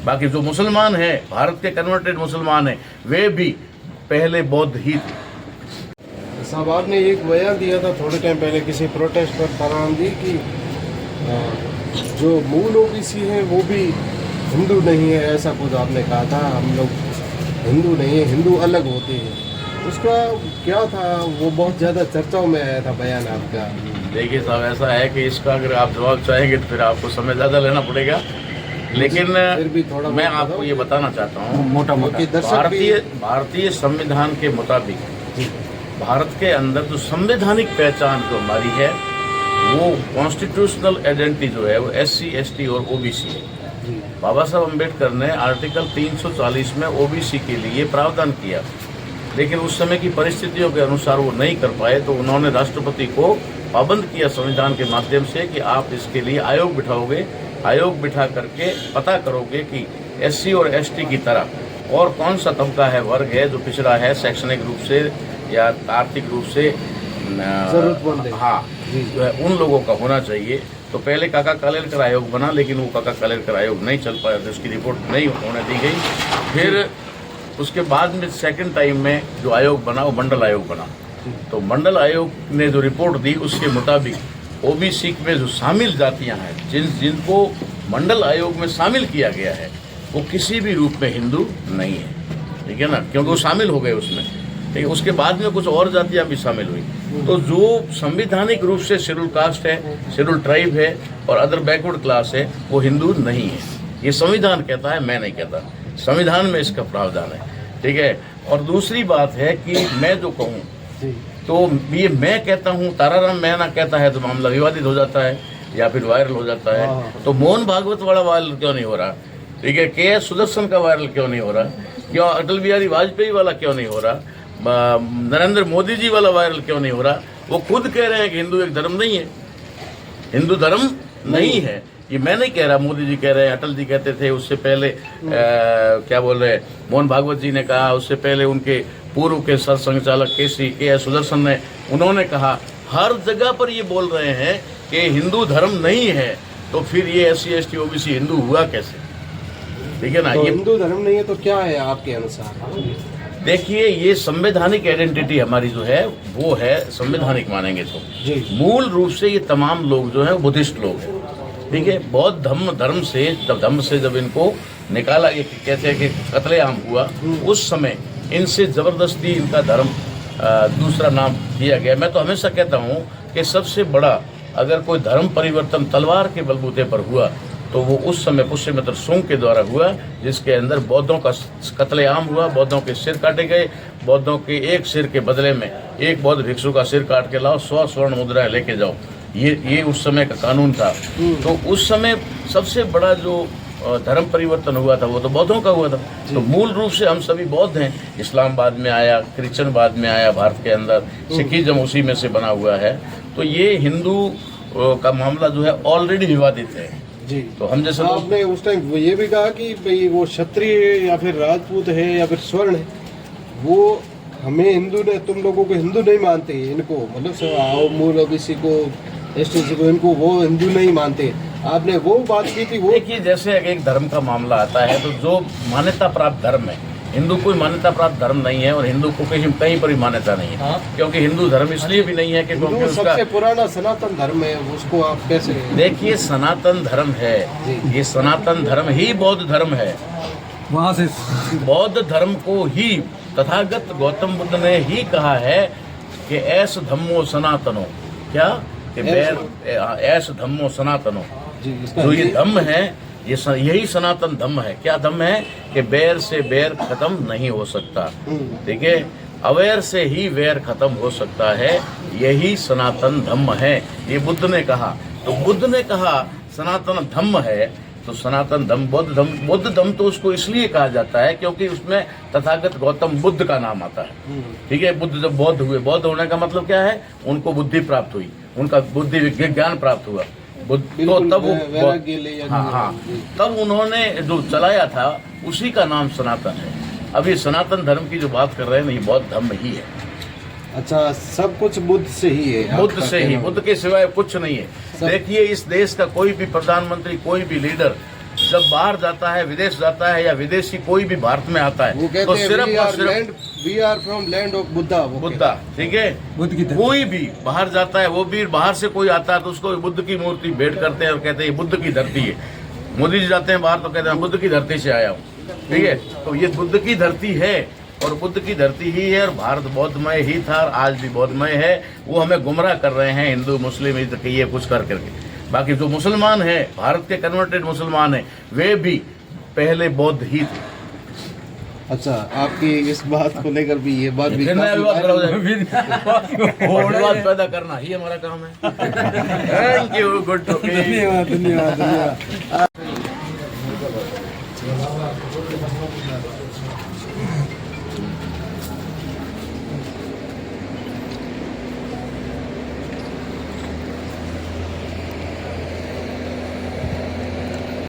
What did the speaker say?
बाकी जो मुसलमान हैं, भारत के कन्वर्टेड मुसलमान हैं, वे भी पहले बौद्ध ही थे। साहब आपने एक बयान दिया था थोड़े टाइम पहले किसी प्रोटेस्ट पर फरहान दी कि जो मूल ओबीसी है वो भी हिंदू नहीं है, ऐसा कुछ आपने कहा था। हम लोग हिंदू नहीं है, हिंदू अलग होते हैं। उसका क्या था, वो बहुत ज़्यादा चर्चाओं में आया था बयान आपका। देखिए साहब, ऐसा है कि इसका अगर आप जवाब चाहेंगे तो फिर आपको समय ज़्यादा लेना पड़ेगा, लेकिन फिर भी थोड़ा मैं आपको ये बताना चाहता हूँ मोटा भारतीय संविधान के मुताबिक भारत के अंदर जो संवैधानिक पहचान जो हमारी है वो कॉन्स्टिट्यूशनल आइडेंटिटी जो है वो SC ST और OBC है। बाबा साहब अम्बेडकर ने आर्टिकल 340 में OBC के लिए प्रावधान किया, लेकिन उस समय की परिस्थितियों के अनुसार वो नहीं कर पाए, तो उन्होंने राष्ट्रपति को पाबंद किया संविधान के माध्यम से कि आप इसके लिए आयोग बिठाओगे, आयोग बिठा करके पता करोगे कि SC और ST की तरह और कौन सा तबका है, वर्ग है जो पिछड़ा है शैक्षणिक रूप से या आर्थिक रूप से, हाँ, जो है उन लोगों का होना चाहिए। तो पहले काका कालेलकर आयोग बना, लेकिन वो काका कालेलकर आयोग नहीं चल पाया, तो उसकी रिपोर्ट नहीं होने दी गई। फिर उसके बाद में सेकंड टाइम में जो आयोग बना वो मंडल आयोग बना। तो मंडल आयोग ने जो रिपोर्ट दी उसके मुताबिक OBC में जो शामिल जातियां हैं, जिनको मंडल आयोग में शामिल किया गया है, वो किसी भी रूप में हिंदू नहीं है, ठीक है ना, क्योंकि वो शामिल हो गए उसमें। ठीक है, उसके बाद में कुछ और जातियां भी शामिल हुई। तो जो संवैधानिक रूप से शेड्यूल कास्ट है, शेड्यूल ट्राइब है और अदर बैकवर्ड क्लास है, वो हिंदू नहीं है। ये संविधान कहता है, मैं नहीं कहता, संविधान में इसका प्रावधान है, ठीक है। और दूसरी बात है कि मैं जो कहूँ तो ये मैं कहता हूँ, ताराराम मैं ना कहता है तो मामला विवादित हो जाता है या फिर वायरल हो जाता है। तो मोहन भागवत वाला वायरल क्यों नहीं हो रहा, ठीक है, KS सुदर्शन का वायरल क्यों नहीं हो रहा, क्यों अटल बिहारी वाजपेयी वाला क्यों नहीं हो रहा, नरेंद्र मोदी जी वाला वायरल क्यों नहीं हो रहा। वो खुद कह रहे हैं कि हिंदू एक धर्म नहीं है, हिंदू धर्म नहीं है। ये मैं नहीं कह रहा, मोदी जी कह रहे हैं, अटल जी कहते थे, उससे पहले क्या बोल रहे हैं, मोहन भागवत जी ने कहा, उससे पहले उनके पूर्व के सर संचालक KS सुदर्शन ने, उन्होंने कहा। हर जगह पर ये बोल रहे हैं कि हिंदू धर्म नहीं है, तो फिर ये SC ST OBC हिंदू हुआ कैसे, ठीक है ना। तो ये हिंदू धर्म नहीं है तो क्या है आपके अनुसार? देखिए, ये संवैधानिक आइडेंटिटी हमारी जो है वो है संवैधानिक मानेंगे तो मूल रूप से ये तमाम लोग जो है बुद्धिस्ट लोग हैं, ठीक है। बौद्ध धर्म से जब इनको निकाला, ये कहते हैं कि कत्लेआम हुआ, उस समय इनसे जबरदस्ती इनका धर्म दूसरा नाम दिया गया। मैं तो हमेशा कहता हूँ कि सबसे बड़ा अगर कोई धर्म परिवर्तन तलवार के बलबूते पर हुआ तो वो उस समय पुष्यमित्र सुंग के द्वारा हुआ, जिसके अंदर बौद्धों का कत्लेआम हुआ, बौद्धों के सिर काटे गए। बौद्धों के एक सिर के बदले में एक बौद्ध भिक्षु का सिर काट के लाओ, 100 स्वर्ण मुद्राएं लेके जाओ, ये उस समय का कानून था। तो उस समय सबसे बड़ा जो धर्म परिवर्तन हुआ था वो तो बौद्धों का हुआ था। तो मूल रूप से हम सभी बौद्ध हैं। इस्लाम बाद में आया, क्रिश्चियन बाद में आया भारत के अंदर, सिखिज्म उसी में से बना हुआ है। तो ये हिंदू का मामला जो है ऑलरेडी विवादित है जी। तो हम जैसे आपने उस टाइम ये भी कहा कि भाई वो क्षत्रिय या फिर राजपूत है या फिर स्वर्ण है, वो हमें हिंदू ने, तुम लोगों को हिंदू नहीं मानते, इनको मतलब मूल OBC को, ST को, इनको वो हिंदू नहीं मानते। आपने वो बात की थी। वो देखिए, जैसे एक धर्म का मामला आता है तो जो मान्यता प्राप्त धर्म है, हिंदू कोई मान्यता प्राप्त धर्म नहीं है और हिंदू को कहीं पर भी मान्यता नहीं है। क्योंकि हिंदू धर्म इसलिए भी नहीं है कि क्योंकि उसका सबसे पुराना सनातन धर्म है, उसको आप कैसे? देखिए, सनातन धर्म है, ये सनातन धर्म ही बौद्ध धर्म है। वहाँ से बौद्ध धर्म को ही तथागत गौतम बुद्ध ने ही कहा है कि ऐस धम्मो सनातनो, क्या ऐस धम्मो सनातनो, जो ये धम्म है यही सनातन धम्म है। क्या धम्म है कि बैर से बैर खत्म नहीं हो सकता, ठीक है, अवैर से ही वैर खत्म हो सकता है, यही सनातन धम्म है, ये बुद्ध ने कहा। तो बुद्ध ने कहा सनातन धम्म है, तो सनातन धम्म बौद्ध धम्म तो उसको इसलिए कहा जाता है क्योंकि उसमें तथागत गौतम बुद्ध का नाम आता है, ठीक है। बुद्ध जब बौद्ध हुए, बौद्ध होने का मतलब क्या है, उनको बुद्धि प्राप्त हुई, उनका बुद्धि ज्ञान प्राप्त हुआ, तो तब वो तब उन्होंने जो चलाया था उसी का नाम सनातन है। अभी सनातन धर्म की जो बात कर रहे हैं ना, ये बौद्ध धर्म ही है। अच्छा, सब कुछ बुद्ध से ही है? बुद्ध से ही, बुद्ध के सिवाय कुछ नहीं है। देखिए, इस देश का कोई भी प्रधानमंत्री, कोई भी लीडर जब बाहर जाता है, विदेश जाता है, या विदेशी कोई भी भारत में आता वो है, कहते तो हैं सिर्फ वी और आर सिर्फ फ्रॉम लैंड ऑफ बुद्धा। वो बुद्धा, ठीक है। कोई भी बाहर जाता है, वो भी बाहर से कोई आता है तो उसको बुद्ध की मूर्ति भेंट करते हैं और कहते हैं ये बुद्ध की धरती है। मोदी जी जाते हैं बाहर तो कहते हैं बुद्ध की धरती से आया हूँ, ठीक है। तो ये बुद्ध की धरती है और बुद्ध की धरती ही है, और भारत बौद्धमय ही था और आज भी बौद्धमय है। वो हमें गुमराह कर रहे हैं हिंदू मुस्लिम ये कुछ कर करके। बाकी जो मुसलमान है, भारत के कन्वर्टेड मुसलमान है, वे भी पहले बौद्ध ही थे। अच्छा, आपकी इस बात को लेकर भी ये बात भी फिर नया काफी विवाद viral करा और विवाद पैदा करना ही हमारा काम है। Thank you, good talking. धन्यवाद धन्यवाद धन्यवाद।